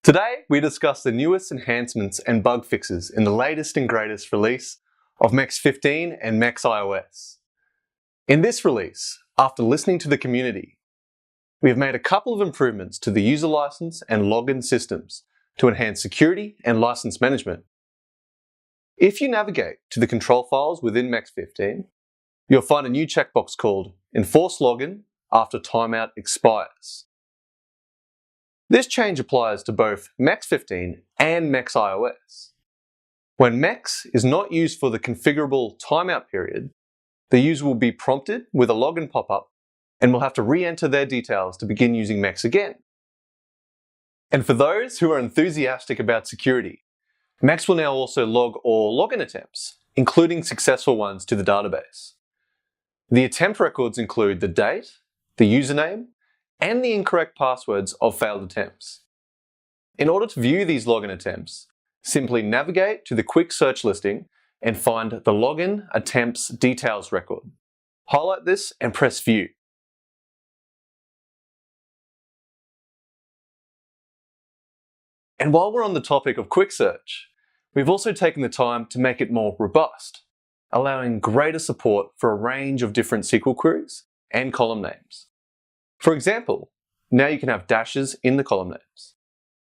Today, we discuss the newest enhancements and bug fixes in the latest and greatest release of MEX 15 and MEX iOS. In this release, after listening to the community, we have made a couple of improvements to the user license and login systems to enhance security and license management. If you navigate to the control files within MEX 15, you'll find a new checkbox called Enforce Login after timeout expires. This change applies to both MEX 15 and MEX iOS. When MEX is not used for the configurable timeout period, the user will be prompted with a login pop-up and will have to re-enter their details to begin using MEX again. And for those who are enthusiastic about security, MEX will now also log all login attempts, including successful ones to the database. The attempt records include the date, the username, and the incorrect passwords of failed attempts. In order to view these login attempts, simply navigate to the quick search listing and find the login attempts details record. Highlight this and press View. And while we're on the topic of quick search, we've also taken the time to make it more robust, allowing greater support for a range of different SQL queries and column names. For example, now you can have dashes in the column names.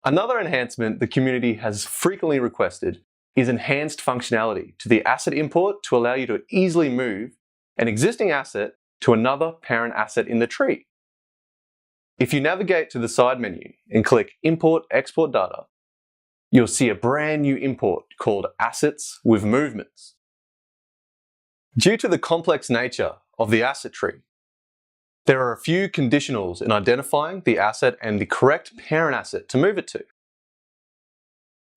Another enhancement the community has frequently requested is enhanced functionality to the asset import to allow you to easily move an existing asset to another parent asset in the tree. If you navigate to the side menu and click Import Export Data, you'll see a brand new import called Assets with Movements. Due to the complex nature of the asset tree, there are a few conditionals in identifying the asset and the correct parent asset to move it to.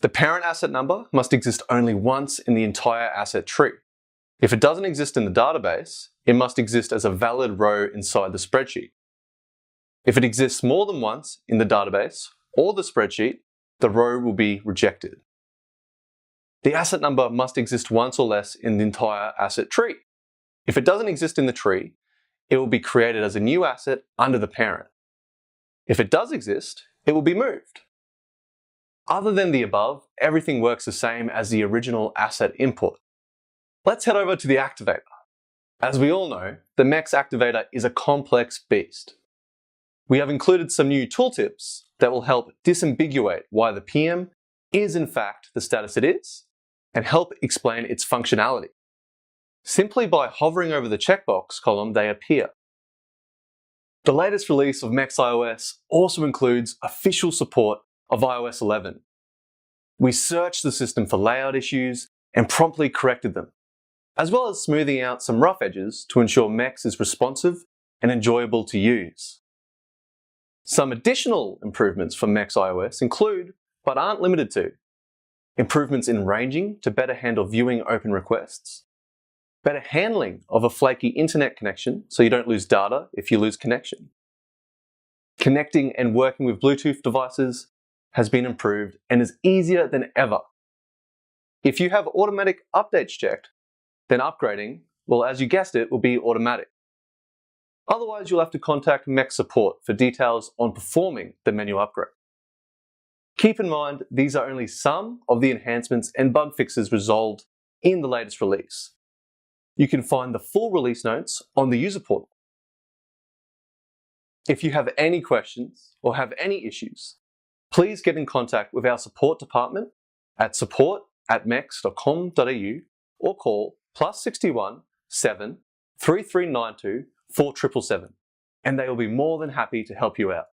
The parent asset number must exist only once in the entire asset tree. If it doesn't exist in the database, it must exist as a valid row inside the spreadsheet. If it exists more than once in the database or the spreadsheet, the row will be rejected. The asset number must exist once or less in the entire asset tree. If it doesn't exist in the tree, it will be created as a new asset under the parent. If it does exist, it will be moved. Other than the above, everything works the same as the original asset import. Let's head over to the activator. As we all know, the MEX activator is a complex beast. We have included some new tooltips that will help disambiguate why the PM is in fact the status it is and help explain its functionality. Simply by hovering over the checkbox column, they appear. The latest release of MEX iOS also includes official support of iOS 11. We searched the system for layout issues and promptly corrected them, as well as smoothing out some rough edges to ensure MEX is responsive and enjoyable to use. Some additional improvements for MEX iOS include, but aren't limited to, improvements in ranging to better handle viewing open requests, better handling of a flaky internet connection so you don't lose data if you lose connection. Connecting and working with Bluetooth devices has been improved and is easier than ever. If you have automatic updates checked, then upgrading, well, as you guessed it, will be automatic. Otherwise, you'll have to contact MEX support for details on performing the menu upgrade. Keep in mind, these are only some of the enhancements and bug fixes resolved in the latest release. You can find the full release notes on the user portal. If you have any questions or have any issues, please get in contact with our support department at support@mex.com.au or call +61 7 3392 4777 and they will be more than happy to help you out.